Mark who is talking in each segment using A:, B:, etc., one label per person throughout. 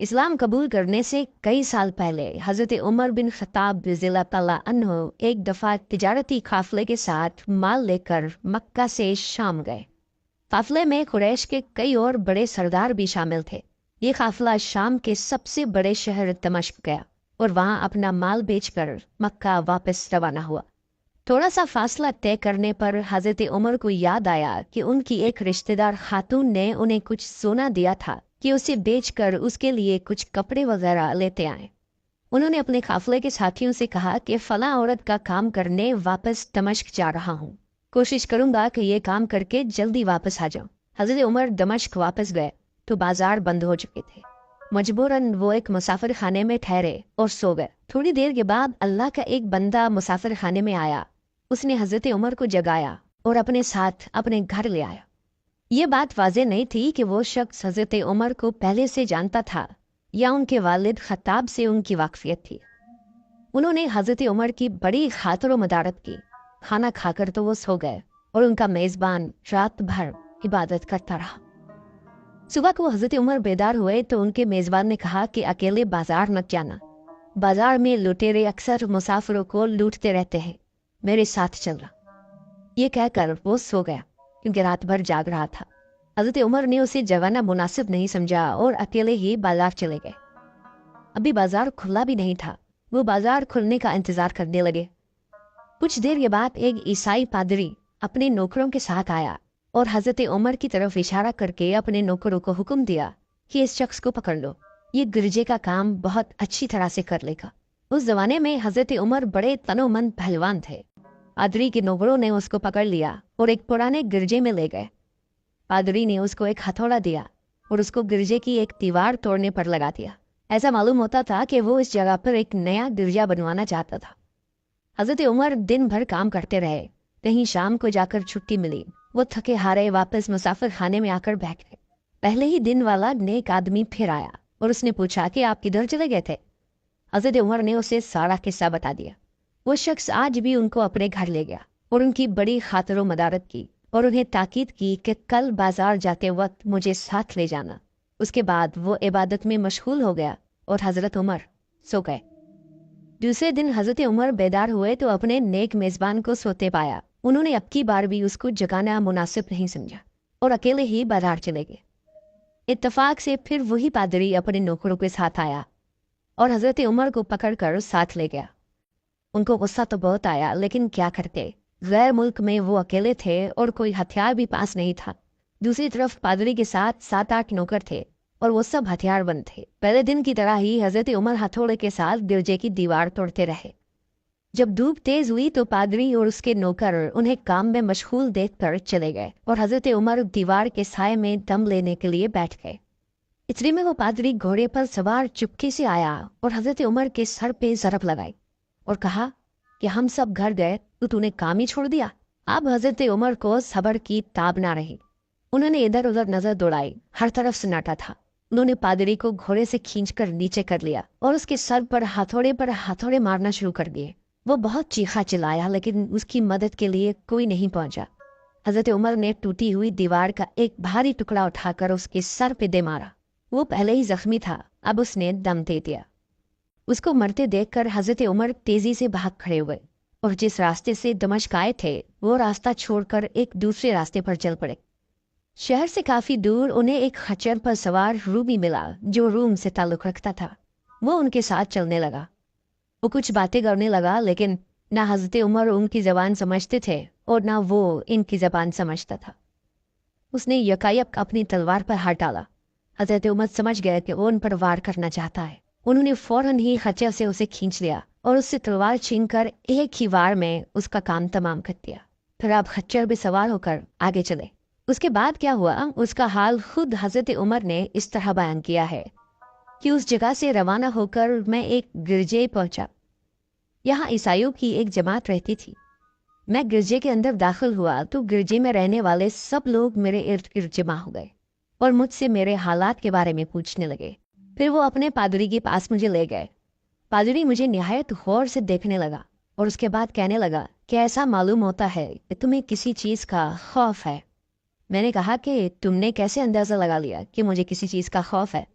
A: इस्लाम कबूल करने से कई साल पहले हज़रत उमर बिन खत्ताब रज़ियल्लाहु तआला अन्हु एक दफ़ा तिजारती काफ़िले के साथ माल लेकर मक्का से शाम गए। काफ़िले में कुरैश के कई और बड़े सरदार भी शामिल थे। ये काफ़िला शाम के सबसे बड़े शहर दमिश्क गया और वहाँ अपना माल बेचकर मक्का वापस रवाना हुआ। थोड़ा सा फासला तय करने पर हज़रत उमर को याद आया कि उनकी एक रिश्तेदार खातून ने उन्हें कुछ सोना दिया था कि उसे बेचकर उसके लिए कुछ कपड़े वगैरह लेते आए। उन्होंने अपने काफिले के साथियों से कहा कि फला औरत का काम करने वापस दमिश्क जा रहा हूँ, कोशिश करूंगा कि ये काम करके जल्दी वापस आ जाऊं। हज़रत उमर दमिश्क वापस गए तो बाजार बंद हो चुके थे। मजबूरन वो एक मुसाफिर खाने में ठहरे और सो गए। थोड़ी देर के बाद अल्लाह का एक बंदा मुसाफिर खाने में आया। उसने हज़रत उमर को जगाया और अपने साथ अपने घर ले आया। ये बात वाज़ेह नहीं थी कि वो शख्स हज़रत उमर को पहले से जानता था या उनके वालिद खत्ताब से उनकी वाकफियत थी। उन्होंने हज़रत उमर की बड़ी खातिर मदारत की। खाना खाकर तो वो सो गए और उनका मेज़बान रात भर इबादत करता रहा। सुबह को हज़रत उमर बेदार हुए तो उनके मेज़बान ने कहा कि अकेले बाजार मत जाना, बाजार में लुटेरे अक्सर मुसाफिरों को लूटते रहते हैं, मेरे साथ चलना। ये कहकर वो सो गया क्योंकि रात भर जाग रहा था। हज़रत उमर ने उसे जगाना मुनासिब नहीं समझा और अकेले ही बाजार चले गए। अभी बाजार खुला भी नहीं था। वो बाजार खुलने का इंतजार करने लगे। कुछ देर के बाद एक ईसाई पादरी अपने नौकरों के साथ आया और हज़रत उमर की तरफ इशारा करके अपने नौकरों को हुक्म दिया कि इस शख्स को पकड़ लो, ये गिरजे का काम बहुत अच्छी तरह से कर लेगा। उस जमाने में हज़रत उमर बड़े तनोमंद पहलवान थे। पादरी के नौकरों ने उसको पकड़ लिया और एक पुराने गिरजे में ले गए। पादरी ने उसको एक हथौड़ा दिया और उसको गिरजे की एक दीवार तोड़ने पर लगा दिया। ऐसा मालूम होता था कि वो इस जगह पर एक नया गिरजा बनवाना चाहता था। हज़रत उमर दिन भर काम करते रहे। कहीं शाम को जाकर छुट्टी मिली। वो थके हारे वापस मुसाफिर खाने में आकर बैठ गए। पहले ही दिन वाला नेक आदमी फिर आया और उसने पूछा कि आप किधर चले गए थे। हज़रत उमर ने उसे सारा किस्सा बता दिया। वो शख्स आज भी उनको अपने घर ले गया और उनकी बड़ी खातिर मदारत की और उन्हें ताकीद की कि कल बाजार जाते वक्त मुझे साथ ले जाना। उसके बाद वो इबादत में मशगूल हो गया और हज़रत उमर सो गए। दूसरे दिन हज़रत उमर बेदार हुए तो अपने नेक मेज़बान को सोते पाया। उन्होंने अब की बार भी उसको जगाना मुनासिब नहीं समझा और अकेले ही बाजार चले गए। इत्तफाक से फिर वही पादरी अपने नौकरों के साथ आया और हज़रत उमर को पकड़कर साथ ले गया। उनको गुस्सा तो बहुत आया, लेकिन क्या करते, गैर मुल्क में वो अकेले थे और कोई हथियार भी पास नहीं था। दूसरी तरफ पादरी के साथ 7-8 नौकर थे और वो सब हथियारबंद थे। पहले दिन की तरह ही हज़रत उमर हथौड़े के साथ गिरजे की दीवार तोड़ते रहे। जब धूप तेज हुई तो पादरी और उसके नौकर उन्हें काम में मशगूल देखकर चले गए और हज़रत उमर दीवार के साए में दम लेने के लिए बैठ गए। इतने में वो पादरी घोड़े पर सवार चुपके से आया और हज़रत उमर के सर पे ज़रब लगाई और कहा कि हम सब घर गए तो तूने काम ही छोड़ दिया। अब हज़रत उमर को सब्र की ताब ना रही। उन्होंने इधर उधर नजर दौड़ाई, हर तरफ सन्नाटा था। उन्होंने पादरी को घोड़े से खींचकर नीचे कर लिया और उसके सर पर हथौड़े मारना शुरू कर दिए। वो बहुत चीखा चिल्लाया, लेकिन उसकी मदद के लिए कोई नहीं पहुंचा। हज़रत उमर ने टूटी हुई दीवार का एक भारी टुकड़ा उठाकर उसके सर पे दे मारा। वो पहले ही जख्मी था, अब उसने दम दे दिया। उसको मरते देखकर हज़रत उमर तेजी से भाग खड़े हुए और जिस रास्ते से दमिश्क आए थे वो रास्ता छोड़कर एक दूसरे रास्ते पर चल पड़े। शहर से काफी दूर उन्हें एक खच्चर पर सवार रूमी मिला जो रूम से ताल्लुक रखता था। वो उनके साथ चलने लगा। वो कुछ बातें करने लगा, लेकिन ना हज़रत उमर उनकी जबान समझते थे और ना वो इनकी जबान समझता था। उसने यकायक अपनी तलवार पर हाथ डाला। हज़रत उमर समझ गए कि वो उन पर वार करना चाहता है। उन्होंने फौरन ही खच्चर से उसे खींच लिया और उससे तलवार छीनकर एक ही वार में उसका काम तमाम कर दिया। फिर आप खच्चर भी सवार होकर आगे चले। उसके बाद क्या हुआ उसका हाल खुद हज़रत उमर ने इस तरह बयान किया है कि उस जगह से रवाना होकर मैं एक गिरजे पहुंचा। यहाँ ईसाइयों की एक जमात रहती थी। मैं गिरजे के अंदर दाखिल हुआ तो गिरजे में रहने वाले सब लोग मेरे इर्द गिर्द जमा हो गए और मुझसे मेरे हालात के बारे में पूछने लगे। फिर वो अपने पादरी के पास मुझे ले गए। पादरी मुझे निहायत गौर से देखने लगा और उसके बाद कहने लगा कि ऐसा मालूम होता है कि तुम्हें किसी चीज़ का खौफ है। मैंने कहा कि तुमने कैसे अंदाज़ा लगा लिया कि मुझे किसी चीज़ का खौफ है।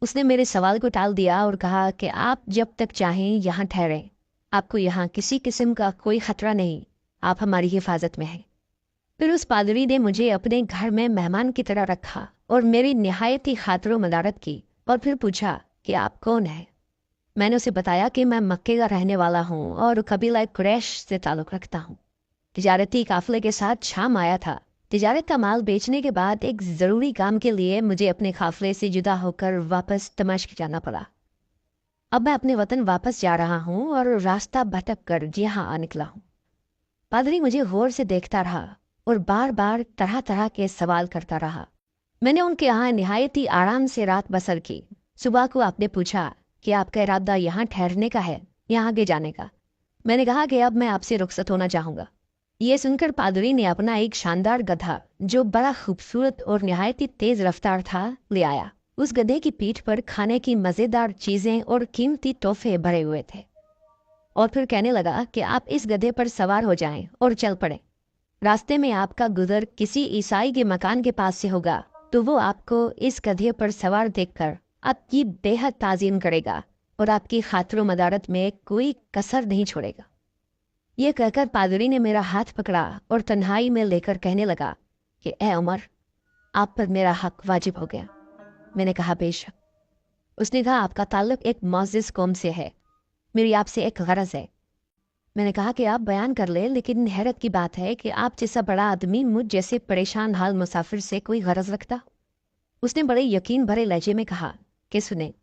A: उसने मेरे सवाल को टाल दिया और कहा कि आप जब तक चाहें यहाँ ठहरें, आपको यहाँ किसी किस्म का कोई खतरा नहीं, आप हमारी हिफाजत में हैं। फिर उस पादरी ने मुझे अपने घर में मेहमान की तरह रखा और मेरी निहायत ही खातिर मदारत की और फिर पूछा कि आप कौन हैं। मैंने उसे बताया कि मैं मक्के का रहने वाला हूँ और कबीला कुरैश से ताल्लुक़ रखता हूँ। तिजारती काफिले के साथ शाम आया था। तिजारत का माल बेचने के बाद एक ज़रूरी काम के लिए मुझे अपने काफिले से जुदा होकर वापस दमिश्क जाना पड़ा। अब मैं अपने वतन वापस जा रहा हूँ और रास्ता भटक कर यहाँ आ निकला हूँ। पादरी मुझे गौर से देखता रहा और बार बार तरह तरह के सवाल करता रहा। मैंने उनके यहाँ निहायत ही आराम से रात बसर की। सुबह को आपने पूछा कि आपका इरादा यहाँ ठहरने का है या आगे जाने का। मैंने कहा कि अब मैं आपसे रुखसत होना चाहूँगा। ये सुनकर पादरी ने अपना एक शानदार गधा, जो बड़ा खूबसूरत और निहायत ही तेज रफ्तार था, ले आया। उस गधे की पीठ पर खाने की मज़ेदार चीज़ें और कीमती तोहफे भरे हुए थे और फिर कहने लगा कि आप इस गधे पर सवार हो जाएं और चल पड़ें। रास्ते में आपका गुजर किसी ईसाई के मकान के पास से होगा तो वो आपको इस गधे पर सवार देखकर आपकी बेहद ताज़ीम करेगा और आपकी खातिर मदारत में कोई कसर नहीं छोड़ेगा। ये कहकर पादरी ने मेरा हाथ पकड़ा और तन्हाई में लेकर कहने लगा कि ए उमर, आप पर मेरा हक वाजिब हो गया। मैंने कहा बेशक। उसने कहा आपका ताल्लुक एक मुअज़्ज़िज़ कौम से है, मेरी आपसे एक गरज है। मैंने कहा कि आप बयान कर ले, लेकिन हैरत की बात है कि आप जैसा बड़ा आदमी मुझ जैसे परेशान हाल मुसाफिर से कोई गरज रखता। उसने बड़े यकीन भरे लहजे में कहा कि सुने,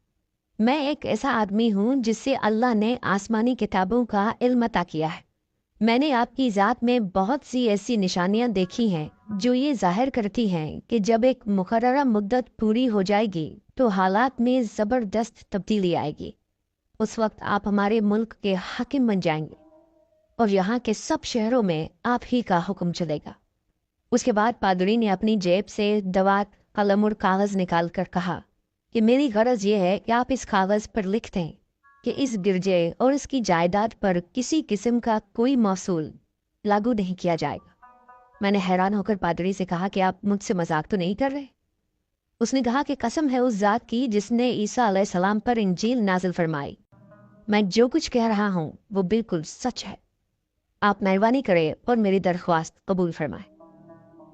A: मैं एक ऐसा आदमी हूँ जिससे अल्लाह ने आसमानी किताबों का इल्म अता किया है। मैंने आपकी ज़ात में बहुत सी ऐसी निशानियां देखी हैं जो ये जाहिर करती हैं कि जब एक मुकर्ररा मुद्दत पूरी हो जाएगी तो हालात में ज़बरदस्त तब्दीली आएगी। उस वक्त आप हमारे मुल्क के हाकिम बन जाएंगे और यहाँ के सब शहरों में आप ही का हुक्म चलेगा। उसके बाद पादरी ने अपनी जेब से दवात, कलम और कागज़ निकाल कर कहा कि मेरी गरज ये है कि आप इस कागज़ पर लिख दें कि इस गिरजे और इसकी जायदाद पर किसी किस्म का कोई मौसूल लागू नहीं किया जाएगा। मैंने हैरान होकर पादरी से कहा कि आप मुझसे मजाक तो नहीं कर रहे। उसने कहा कि कसम है उस ज़ात की जिसने ईसा अलैहिस्सलाम पर इंजील नाजिल फरमाई, मैं जो कुछ कह रहा हूँ वो बिल्कुल सच है। आप मेहरबानी करें और मेरी दरख्वास्त कबूल फरमाएं।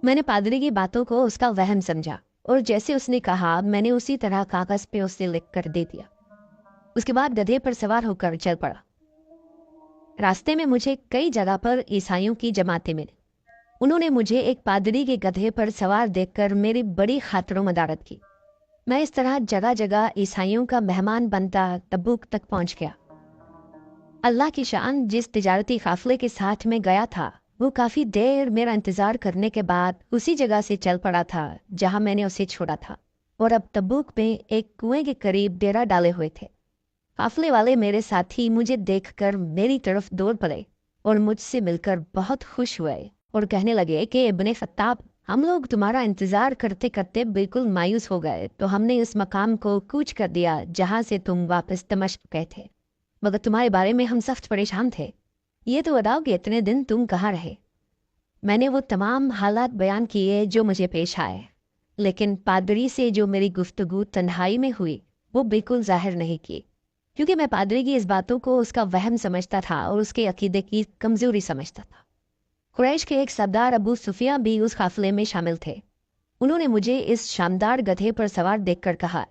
A: मैंने पादरी की बातों को उसका वहम समझा और जैसे उसने कहा मैंने उसी तरह कागज़ पे उसे लिख कर दे दिया। उसके बाद गधे पर सवार होकर चल पड़ा। रास्ते में मुझे कई जगह पर ईसाइयों की जमातें मिली। उन्होंने मुझे एक पादरी के गधे पर सवार देखकर मेरी बड़ी खातिर मदारत की। मैं इस तरह जगह जगह ईसाइयों का मेहमान बनता तबूक तक पहुंच गया। अल्लाह की शान, जिस तिजारती काफिले के साथ में गया था वो काफ़ी देर मेरा इंतज़ार करने के बाद उसी जगह से चल पड़ा था जहाँ मैंने उसे छोड़ा था और अब तबूक में एक कुएं के करीब डेरा डाले हुए थे। काफिले वाले मेरे साथी मुझे देखकर मेरी तरफ दौड़ पड़े और मुझसे मिलकर बहुत खुश हुए और कहने लगे कि इब्ने खत्ताब, हम लोग तुम्हारा इंतज़ार करते करते बिल्कुल मायूस हो गए, तो हमने इस मकाम को कूच कर दिया जहाँ से तुम वापस दमिश्क गए थे, मगर तुम्हारे बारे में हम सख्त परेशान थे। ये तो बताओ कि इतने दिन तुम कहाँ रहे। मैंने वो तमाम हालात बयान किए जो मुझे पेश आए, लेकिन पादरी से जो मेरी गुफ्तगू तन्हाई में हुई वो बिल्कुल जाहिर नहीं की, क्योंकि मैं पादरी की इस बातों को उसका वहम समझता था और उसके अकीदे की कमज़ोरी समझता था। कुरैश के एक सरदार अबू सुफिया भी उस काफिले में शामिल थे। उन्होंने मुझे इस शानदार गधे पर सवार देखकर कहा,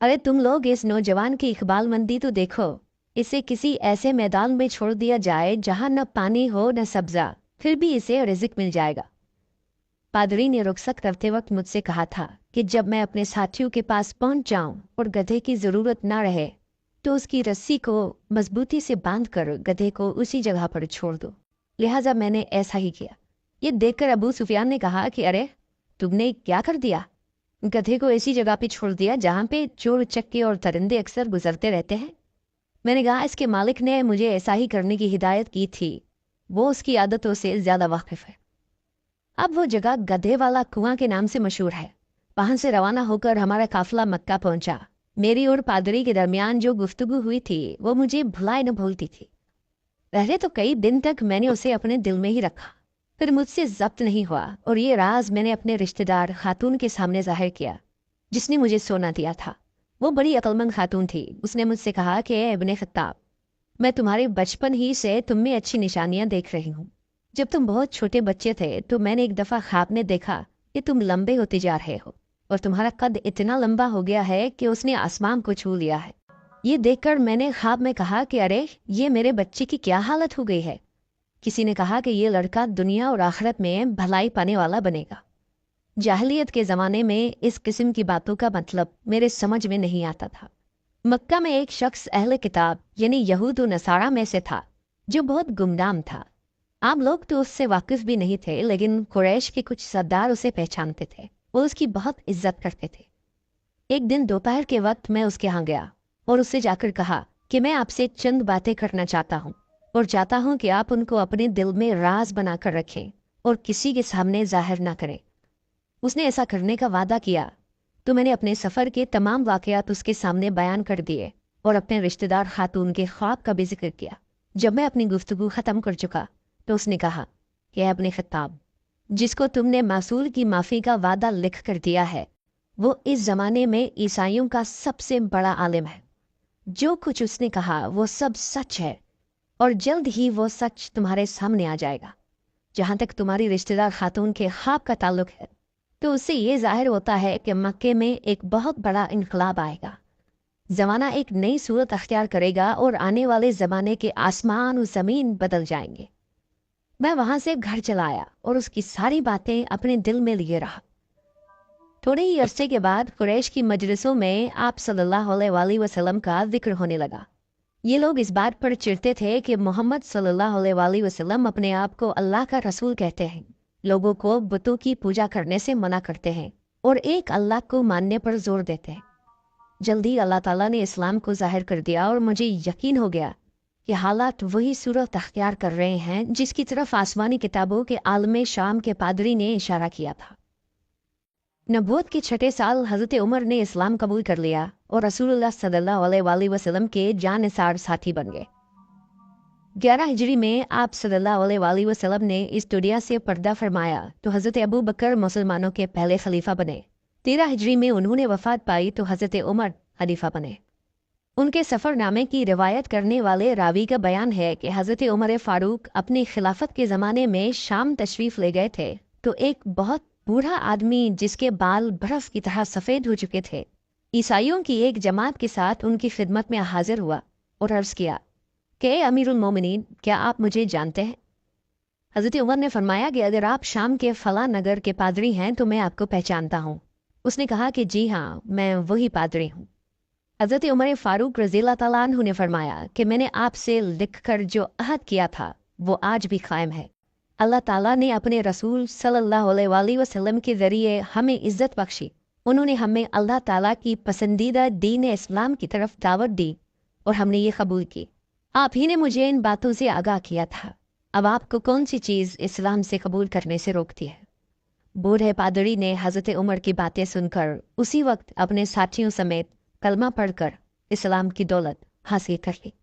A: अरे तुम लोग इस नौजवान की इकबालमंदी तो देखो, इसे किसी ऐसे मैदान में छोड़ दिया जाए जहाँ न पानी हो न सब्जा, फिर भी इसे रिज़्क मिल जाएगा। पादरी ने रुखसत करते वक्त मुझसे कहा था कि जब मैं अपने साथियों के पास पहुंच जाऊं और गधे की ज़रूरत ना रहे तो उसकी रस्सी को मजबूती से बांधकर गधे को उसी जगह पर छोड़ दो। लिहाजा मैंने ऐसा ही किया। ये देखकर अबू सुफियान ने कहा कि अरे तुमने क्या कर दिया, गधे को ऐसी जगह पे छोड़ दिया जहाँ पे चोर उचक्के और दरिंदे अक्सर गुजरते रहते हैं। मैंने कहा इसके मालिक ने मुझे ऐसा ही करने की हिदायत की थी, वो उसकी आदतों से ज़्यादा वाकिफ है। अब वो जगह गधे वाला कुआं के नाम से मशहूर है। वहाँ से रवाना होकर हमारा काफिला मक्का पहुंचा। मेरी और पादरी के दरमियान जो गुफ्तगू हुई थी वो मुझे भुलाए न भूलती थी। पहले तो कई दिन तक मैंने उसे अपने दिल में ही रखा, फिर मुझसे जब्त नहीं हुआ और ये राज मैंने अपने रिश्तेदार खातून के सामने जाहिर किया जिसने मुझे सोना दिया था। वो बड़ी अक्लमंद खातून थी। उसने मुझसे कहा कि ए इब्ने खत्ताब, मैं तुम्हारे बचपन ही से तुम में अच्छी निशानियां देख रही हूँ। जब तुम बहुत छोटे बच्चे थे तो मैंने एक दफ़ा ख्वाब में देखा कि तुम लंबे होते जा रहे हो और तुम्हारा कद इतना लंबा हो गया है कि उसने आसमान को छू लिया है। ये देखकर मैंने ख्वाब में कहा कि अरे, ये मेरे बच्चे की क्या हालत हो गई है। किसी ने कहा कि ये लड़का दुनिया और आखिरत में भलाई पाने वाला बनेगा। जाहिलियत के ज़माने में इस किस्म की बातों का मतलब मेरे समझ में नहीं आता था। मक्का में एक शख्स अहले किताब यानी यहूद और नसारा में से था जो बहुत गुमनाम था। आम लोग तो उससे वाकिफ भी नहीं थे, लेकिन कुरैश के कुछ सरदार उसे पहचानते थे। वो उसकी बहुत इज्जत करते थे। एक दिन दोपहर के वक्त मैं उसके यहाँ गया और उससे जाकर कहा कि मैं आपसे चंद बातें करना चाहता हूँ और चाहता हूँ कि आप उनको अपने दिल में राज बनाकर रखें और किसी के सामने जाहिर ना करें। उसने ऐसा करने का वादा किया तो मैंने अपने सफ़र के तमाम वाक़यात उसके सामने बयान कर दिए और अपने रिश्तेदार खातून के ख्वाब का भी जिक्र किया। जब मैं अपनी गुफ्तगू ख़त्म कर चुका तो उसने कहा कि अपने खिताब, जिसको तुमने मासूल की माफ़ी का वादा लिख कर दिया है वो इस ज़माने में ईसाइयों का सबसे बड़ा आलिम है। जो कुछ उसने कहा वो सब सच है और जल्द ही वो सच तुम्हारे सामने आ जाएगा। जहाँ तक तुम्हारी रिश्तेदार खातून के ख्वाब का ताल्लुक है तो उससे ये जाहिर होता है कि मक्के में एक बहुत बड़ा इनकलाब आएगा। ज़माना एक नई सूरत अख्तियार करेगा और आने वाले ज़माने के आसमान और ज़मीन बदल जाएंगे। मैं वहाँ से घर चला आया और उसकी सारी बातें अपने दिल में लिए रहा। थोड़े ही अरसे के बाद कुरैश की मजलिसों में आप सल्लल्लाहु अलैहि वसल्लम का जिक्र होने लगा। ये लोग इस बात पर चिढ़ते थे कि मोहम्मद सल्लल्लाहु अलैहि वसल्लम अपने आप को अल्लाह का रसूल कहते हैं, लोगों को बुतों की पूजा करने से मना करते हैं और एक अल्लाह को मानने पर जोर देते हैं। जल्दी अल्लाह ताला ने इस्लाम को जाहिर कर दिया और मुझे यकीन हो गया कि हालात वही सूरत अख्तियार कर रहे हैं जिसकी तरफ आसमानी किताबों के आलम शाम के पादरी ने इशारा किया था। नबूवत के छठे साल हज़रत उमर ने इस्लाम कबूल कर लिया और रसूलुल्लाह सल्लल्लाहु अलैहि वसल्लम के जानिसार साथी बन गए। 11 हिजरी में आप सल्लल्लाहु अलैहि वसल्लम ने इस दुनिया से पर्दा फरमाया तो हज़रत अबू बकर मुसलमानों के पहले खलीफा बने। 13 हिजरी में उन्होंने वफात पाई तो हज़रत उमर खलीफा बने। उनके सफ़रनामे की रिवायत करने वाले रावी का बयान है कि हज़रत उमर फ़ारूक अपनी खिलाफत के ज़माने में शाम तशरीफ़ ले गए थे तो एक बहुत बूढ़ा आदमी जिसके बाल बर्फ की तरह सफ़ेद हो चुके थे ईसाइयों की एक जमात के साथ उनकी खिदमत में हाजिर हुआ और अर्ज़ किया कि अमीरुल मोमिनीन, क्या आप मुझे जानते हैं? हज़रत उमर ने फरमाया कि अगर आप शाम के फला नगर के पादरी हैं तो मैं आपको पहचानता हूँ। उसने कहा कि जी हाँ, मैं वही पादरी हूँ। हज़रत उमर फ़ारूक रज़ियल्लाहु ताला अन्हु ने फरमाया कि मैंने आपसे लिखकर जो अहद किया था वो आज भी कायम है। अल्लाह ताला ने अपने रसूल सल्लल्लाहु अलैहि वसल्लम के ज़रिए हमें इज़्ज़त बख्शी। उन्होंने हमें अल्लाह ताला की पसंदीदा दीन इस्लाम की तरफ दावत दी और हमने ये कबूल की। आप ही ने मुझे इन बातों से आगाह किया था। अब आपको कौन सी चीज़ इस्लाम से कबूल करने से रोकती है? बूढ़े पादरी ने हज़रत उमर की बातें सुनकर उसी वक्त अपने साथियों समेत कलमा पढ़कर इस्लाम की दौलत हासिल कर ली।